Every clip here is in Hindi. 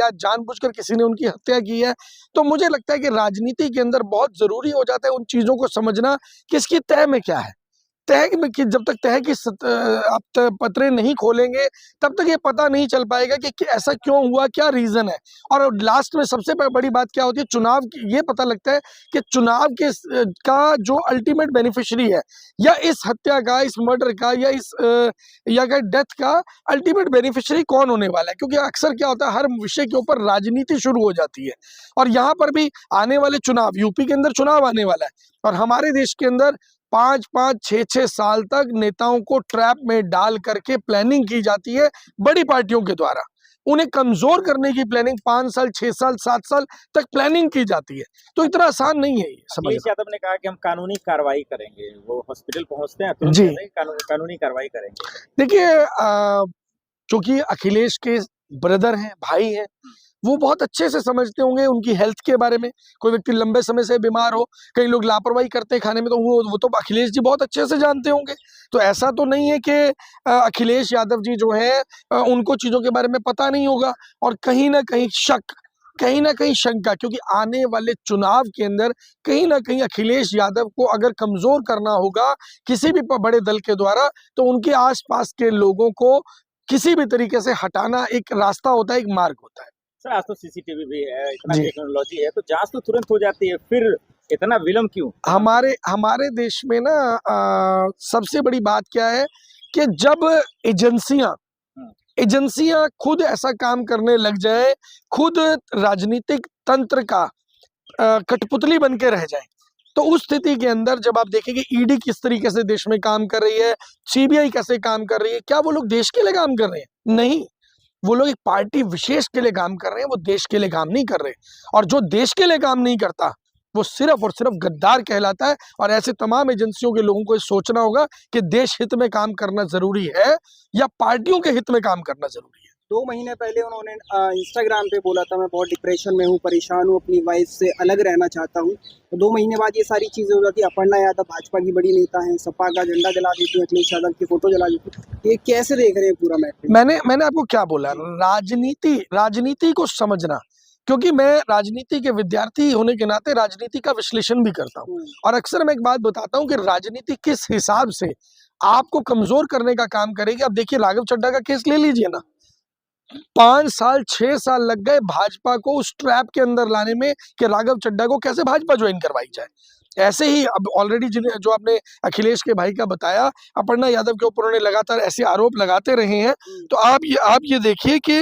क्या जानबूझकर किसी ने उनकी हत्या की है। तो मुझे लगता है कि राजनीति के अंदर बहुत जरूरी हो जाता है उन चीजों को समझना कि इसकी तह में क्या है। तह में कि जब तक तह की आप पत्रे नहीं खोलेंगे तब तक ये पता नहीं चल पाएगा कि ऐसा क्यों हुआ, क्या रीजन है। और लास्ट में सबसे बड़ी बात क्या होती है, चुनाव की ये पता लगता है कि चुनाव के का जो अल्टीमेट बेनिफिशियरी है, या इस हत्या का, इस मर्डर का, या इस या डेथ का अल्टीमेट बेनिफिशियरी कौन होने वाला है। क्योंकि अक्सर क्या होता है, हर विषय के ऊपर राजनीति शुरू हो जाती है। और यहाँ पर भी आने वाले चुनाव, यूपी के अंदर चुनाव आने वाला है, और हमारे देश के अंदर 5-5, 6-6 साल तक नेताओं को ट्रैप में डाल करके प्लानिंग की जाती है बड़ी पार्टियों के द्वारा। उन्हें कमजोर करने की प्लानिंग 5 साल, 6 साल, 7 साल तक प्लानिंग की जाती है। तो इतना आसान नहीं है ये समझना। अखिलेश यादव ने कहा कि हम कानूनी कार्रवाई करेंगे, वो हॉस्पिटल पहुंचते हैं तुरंत जी, कहते हैं कानूनी कार्रवाई करेंगे। देखिए चूंकि अखिलेश के ब्रदर हैं, भाई हैं, वो बहुत अच्छे से समझते होंगे उनकी हेल्थ के बारे में। कोई व्यक्ति लंबे समय से बीमार हो, कई लोग लापरवाही करते हैं खाने में, तो वो तो अखिलेश जी बहुत अच्छे से जानते होंगे। तो ऐसा तो नहीं है कि अखिलेश यादव जी जो है उनको चीजों के बारे में पता नहीं होगा। और कहीं ना कहीं शक, कहीं ना कहीं शंका, क्योंकि आने वाले चुनाव के अंदर कहीं ना कहीं अखिलेश यादव को अगर कमजोर करना होगा किसी भी बड़े दल के द्वारा, तो उनके आसपास के लोगों को किसी भी तरीके से हटाना एक रास्ता होता है, एक मार्ग होता है। सर आज तो सीसीटीवी भी है, इतना टेक्नोलॉजी है, तो जांच तो तुरंत हो जाती है, फिर इतना विलंब क्यों? हमारे देश में ना सबसे बड़ी बात क्या है कि जब एजेंसियां खुद ऐसा काम करने लग जाए, खुद राजनीतिक तंत्र का कठपुतली बन के रह जाए, तो उस स्थिति के अंदर जब आप देखेंगे ईडी किस तरीके से देश में काम कर रही है, सीबीआई कैसे काम कर रही है, क्या वो लोग देश के लिए काम कर रहे हैं? नहीं, वो लोग एक पार्टी विशेष के लिए काम कर रहे हैं, वो देश के लिए काम नहीं कर रहे। और जो देश के लिए काम नहीं करता वो सिर्फ और सिर्फ गद्दार कहलाता है। और ऐसे तमाम एजेंसियों के लोगों को सोचना होगा कि देश हित में काम करना जरूरी है या पार्टियों के हित में काम करना जरूरी है। 2 महीने पहले उन्होंने इंस्टाग्राम पे बोला था मैं बहुत डिप्रेशन में हूँ, परेशान हूँ, अपनी वाइफ से अलग रहना चाहता हूँ। तो 2 महीने बाद ये सारी चीजें हो जाती है। अपर्णा यादव भाजपा की बड़ी नेता है, सपा का झंडा जला देती है, अखिलेश यादव की फोटो जला देती है। ये कैसे देख रहे हैं पूरा मैटर? मैंने आपको क्या बोला, राजनीति को समझना, क्योंकि मैं राजनीति के विद्यार्थी होने के नाते राजनीति का विश्लेषण भी करता हूँ। और अक्सर मैं एक बात बताता हूँ कि राजनीति किस हिसाब से आपको कमजोर करने का काम करेगी। अब देखिए राघव चड्ढा का केस ले लीजिए ना, 5 साल 6 साल लग गए भाजपा को उस ट्रैप के अंदर लाने में कि राघव चड्ढा को कैसे भाजपा ज्वाइन करवाई जाए। ऐसे ही अब ऑलरेडी जो आपने अखिलेश के भाई का बताया, अपर्णा यादव के ऊपर उन्होंने लगातार ऐसे आरोप लगाते रहे हैं। तो आप ये देखिए कि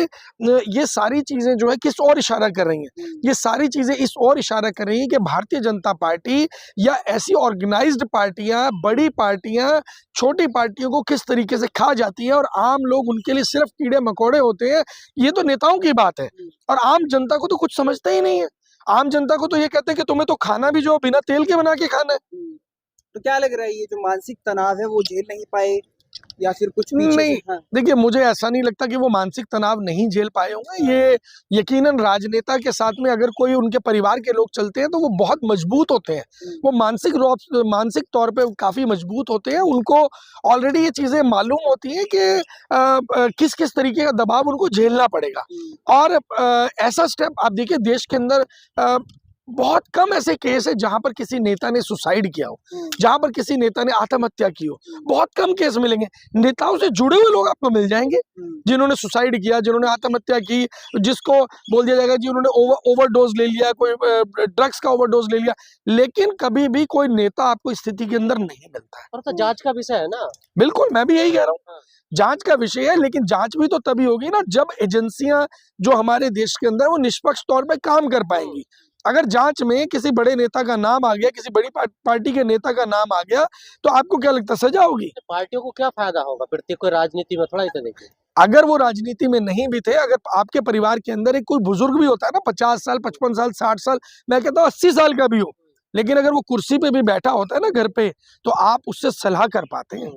ये सारी चीजें जो है किस ओर इशारा कर रही हैं। ये सारी चीजें इस ओर इशारा कर रही हैं कि भारतीय जनता पार्टी या ऐसी ऑर्गेनाइज्ड पार्टियां, बड़ी पार्टियां छोटी पार्टियों को किस तरीके से खा जाती हैं, और आम लोग उनके लिए सिर्फ कीड़े मकोड़े होते हैं। ये तो नेताओं की बात है, और आम जनता को तो कुछ समझता ही नहीं है। आम जनता को तो ये कहते हैं कि तुम्हें तो खाना भी जो बिना तेल के बना के खाना है। तो क्या लग रहा है, ये जो मानसिक तनाव है वो झेल नहीं पाए या फिर कुछ पीछे नहीं, से? हाँ। देखिए मुझे ऐसा नहीं लगता कि वो मानसिक तनाव नहीं झेल पाए होंगे। ये यकीनन राजनेता के साथ में अगर कोई उनके परिवार के लोग चलते हैं तो वो बहुत मजबूत होते हैं। वो मानसिक तौर पे काफी मजबूत होते हैं। उनको ऑलरेडी ये चीजें मालूम होती हैं कि किस किस तरीके का दबाव उनको झेलना पड़ेगा। और ऐसा स्टेप आप देखिए देश के अंदर बहुत कम ऐसे केस है जहां पर किसी नेता ने सुसाइड किया हो, जहां पर किसी नेता ने आत्महत्या की हो। बहुत कम केस मिलेंगे। नेताओं से जुड़े हुए लोग आपको मिल जाएंगे जिन्होंने सुसाइड किया, जिन्होंने आत्महत्या की, जिसको बोल दिया जाएगा जी उन्होंने ओवरडोज ले लिया, कोई ड्रग्स का ओवरडोज ले लिया। लेकिन कभी भी कोई नेता आपको स्थिति के अंदर नहीं मिलता है। और तो जांच का विषय है ना। बिल्कुल, मैं भी यही कह रहा हूँ, जांच का विषय है। लेकिन जांच भी तो तभी होगी ना जब एजेंसियां जो हमारे देश के अंदर वो निष्पक्ष तौर पर काम कर पाएंगी। अगर जांच में किसी बड़े नेता का नाम आ गया, किसी बड़ी पार्टी के नेता का नाम आ गया, तो आपको क्या लगता है सजा होगी? तो पार्टियों को क्या फायदा होगा फिर? कोई राजनीति में थोड़ा ही तो देखिए, अगर वो राजनीति में नहीं भी थे, अगर आपके परिवार के अंदर एक कोई बुजुर्ग भी होता है ना, 50 साल, 55 साल, 60 साल, मैं कहता हूँ 80 साल का भी हो, लेकिन अगर वो कुर्सी पे भी बैठा होता है ना घर पे, तो आप उससे सलाह कर पाते हैं।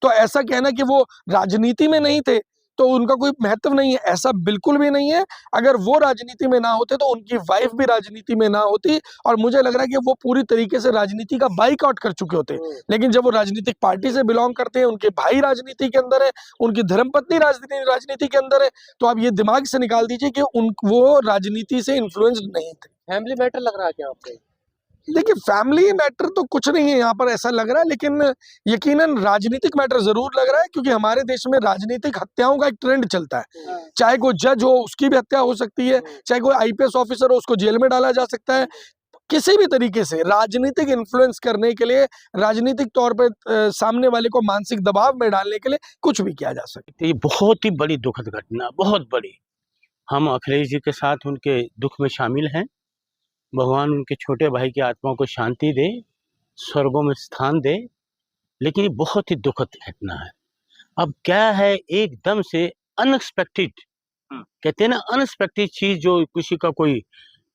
तो ऐसा कहना कि वो राजनीति में नहीं थे तो उनका कोई महत्व नहीं है, ऐसा बिल्कुल भी नहीं है। अगर वो राजनीति में ना होते तो उनकी वाइफ भी राजनीति में ना होती, और मुझे लग रहा है कि वो पूरी तरीके से राजनीति का बाइकआउट कर चुके होते। लेकिन जब वो राजनीतिक पार्टी से बिलोंग करते हैं, उनके भाई राजनीति के अंदर है, उनकी धर्मपत्नी राजनीति के अंदर है, तो आप ये दिमाग से निकाल दीजिए कि वो राजनीति से इन्फ्लुएंस्ड नहीं थे। फैमिली मैटर लग रहा है क्या आपको? देखिए, फैमिली मैटर तो कुछ नहीं है यहाँ पर, ऐसा लग रहा है, लेकिन यकीनन राजनीतिक मैटर जरूर लग रहा है, क्योंकि हमारे देश में राजनीतिक हत्याओं का एक ट्रेंड चलता है। चाहे कोई जज हो उसकी भी हत्या हो सकती है, चाहे कोई आईपीएस ऑफिसर हो उसको जेल में डाला जा सकता है। किसी भी तरीके से राजनीतिक इन्फ्लुएंस करने के लिए, राजनीतिक तौर पे सामने वाले को मानसिक दबाव में डालने के लिए कुछ भी किया जा सकता है। ये बहुत ही बड़ी दुखद घटना, बहुत बड़ी। हम अखिलेश जी के साथ उनके दुख में शामिल हैं। भगवान उनके छोटे भाई की आत्मा को शांति दे, स्वर्गों में स्थान दे। लेकिन ये बहुत ही दुखद घटना है। अब क्या है, एकदम से अनएक्सपेक्टेड, कहते हैं ना, अनएक्सपेक्टेड चीज, जो किसी का कोई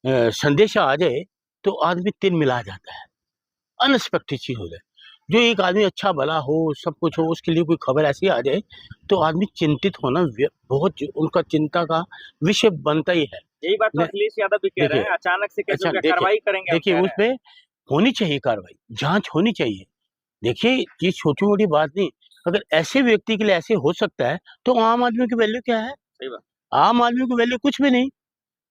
संदेशा आ जाए तो आदमी तिल मिला जाता है। अनएक्सपेक्टेड चीज हो जाए, जो एक आदमी अच्छा भला हो, सब कुछ हो, उसके लिए कोई खबर ऐसी आ जाए तो आदमी चिंतित होना बहुत उनका चिंता का विषय बनता ही है। यही बात तो अखिलेश यादव भी कह रहे हैं, अचानक से कैसे कार्रवाई करेंगे? देखिए, उस पे होनी चाहिए कार्रवाई, जांच होनी चाहिए। देखिए, ये छोटी मोटी बात नहीं। अगर ऐसे व्यक्ति के लिए ऐसे हो सकता है तो आम आदमी की वैल्यू क्या है? सही बात। आम आदमी की वैल्यू कुछ भी नहीं।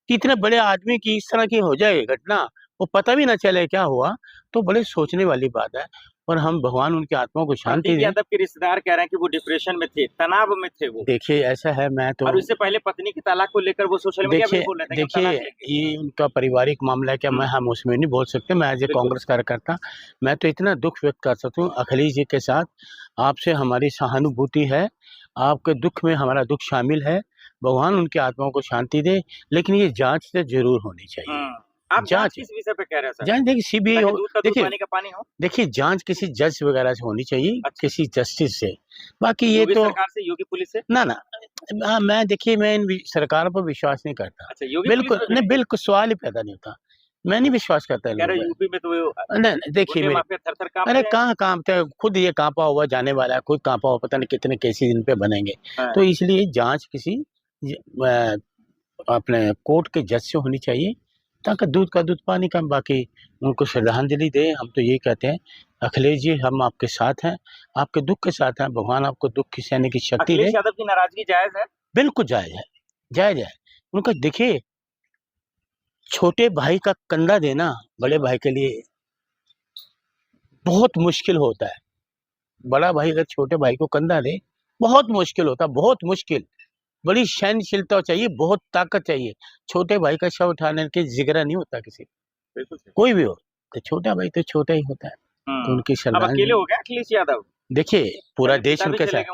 कि इतने बड़े आदमी की इस तरह की हो जाए घटना, वो पता भी ना चले क्या हुआ, तो बड़े सोचने वाली बात है। और हम भगवान उनकी आत्मा को शांति दे। यादव के रिश्तेदार कह रहे हैं कि वो डिप्रेशन में थे, तनाव में थे वो। देखिए, ऐसा है, मैं तो, और उससे पहले पत्नी की तलाक को लेकर वो सोशल मीडिया पे बोल रहे थे। देखिए, ये उनका पारिवारिक मामला है, क्या मैं, हम उसमें नहीं बोल सकते। मैं एज ए कांग्रेस कार्यकर्ता मैं तो इतना दुख व्यक्त कर सकता हूँ। अखिलेश जी के साथ आपसे हमारी सहानुभूति है, आपके दुख में हमारा दुख शामिल है। भगवान उनकी आत्माओं को शांति दे, लेकिन ये जांच तो जरूर होनी चाहिए। आप जांच किस विषय पे कह रहे हैं सर? जांच देखिए, सीबीआई हो, देखिए पानी का पानी हो। देखिए, जांच किसी जज वगैरह से होनी चाहिए। अच्छा। किसी जस्टिस से। बाकी ये तो सरकार से, योगी पुलिस से ना, मैं देखिए, मैं इन सरकारों पर विश्वास नहीं करता। अच्छा, योगी बिल्कुल नहीं, बिल्कुल सवाल ही पैदा नहीं होता। मैं नहीं विश्वास करता यूपी में तो नहीं। देखिए, अरे कहाँ कांपते हैं, खुद ये कांपा हुआ जाने वाला है, खुद कांपा हुआ, पता नहीं कितने केसेस इन पे बनेंगे। तो इसलिए जांच किसी अपने कोर्ट के जज से होनी चाहिए, ताकि दूध का दूध पानी का। बाकी उनको श्रद्धांजलि दे। हम तो यही कहते हैं, अखिलेश जी, हम आपके साथ हैं, आपके दुख के साथ हैं। भगवान आपको दुख की सहने की शक्ति दे। अखिलेश यादव की नाराजगी जायज है? बिल्कुल जायज है, जायज है। उनका देखिए, छोटे भाई का कंधा देना बड़े भाई के लिए बहुत मुश्किल होता है। बड़ा भाई अगर छोटे भाई को कंधा दे, बहुत मुश्किल होता है, बहुत मुश्किल। बड़ी सहनशीलता चाहिए, बहुत ताकत चाहिए। छोटे भाई का शव उठाने के जिगरा नहीं होता किसी को, कोई भी हो। तो छोटा भाई तो छोटा ही होता है। तो उनकी श्रद्धांजलि। अकेले हो गया अखिलेश यादव? देखिए, पूरा देश उनके साथ,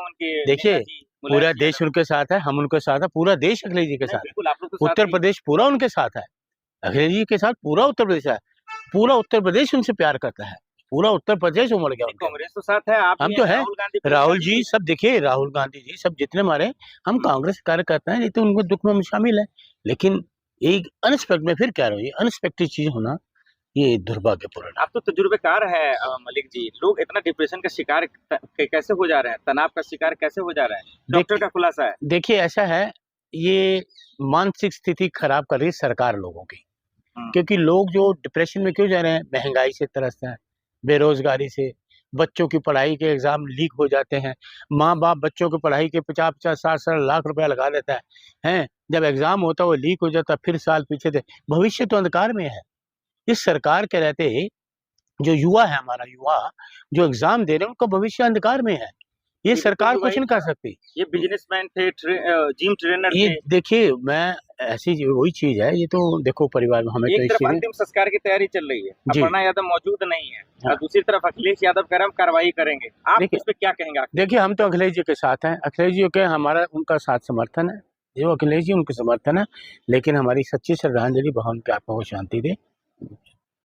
देखिए पूरा देश उनके साथ है, हम उनके साथ है, पूरा देश अखिलेश जी के साथ है। उत्तर प्रदेश पूरा उनके साथ है, अखिलेश जी के साथ पूरा उत्तर प्रदेश है। पूरा उत्तर प्रदेश उनसे प्यार करता है, पूरा उत्तर प्रदेश उमड़ गया। कांग्रेस तो साथ है, आप हम तो है, राहुल जी सब, देखिए राहुल गांधी जी सब जितने हमारे, हम कांग्रेस कार्यकर्ता हैं, तो उनको दुख में हम शामिल है। लेकिन एक अनएक्सपेक्टेड, मैं फिर कह रहा हूँ, ये अनएक्सपेक्टेड चीज होना ये दुर्भाग्यपूर्ण। आप तो तजुर्बेकार है मलिक जी, लोग इतना डिप्रेशन का शिकार कैसे हो जा रहे हैं, तनाव का शिकार कैसे हो जा रहे हैं? डॉक्टर का खुलासा है। देखिए, ऐसा है, ये मानसिक स्थिति खराब कर रही है सरकार लोगों की। क्योंकि लोग जो डिप्रेशन में क्यों जा रहे हैं, महंगाई से त्रस्त है, बेरोजगारी से, बच्चों की पढ़ाई के एग्जाम लीक हो जाते हैं। माँ बाप बच्चों की पढ़ाई के 50-50, 60-60 लाख रुपया लगा देता है। जब एग्जाम होता है वो लीक हो जाता है, फिर साल पीछे थे, भविष्य तो अंधकार में है। इस सरकार के रहते जो युवा है, हमारा युवा जो एग्जाम दे रहे हैं, उनका भविष्य अंधकार में है। ये सरकार कुछ नहीं कर सकती। ये बिजनेसमैन थे, जिम ट्रेनर ये थे। देखिए, मैं ऐसी वही चीज है, ये तो देखो परिवार में हमें एक तो तरफ अंतिम संस्कार की तैयारी चल रही है, अपर्णा यादव मौजूद नहीं है, और दूसरी तरफ अखिलेश यादव कह रहे हैं कार्रवाई करेंगे। आप इस पे क्या कहेंगे? देखिए, हम तो अखिलेश जी के साथ हैं, अखिलेश जी के हमारा उनका साथ समर्थन है, जो अखिलेश जी उनके समर्थन है। लेकिन हमारी सच्ची श्रद्धांजलि भगवान की आत्मा को शांति दे।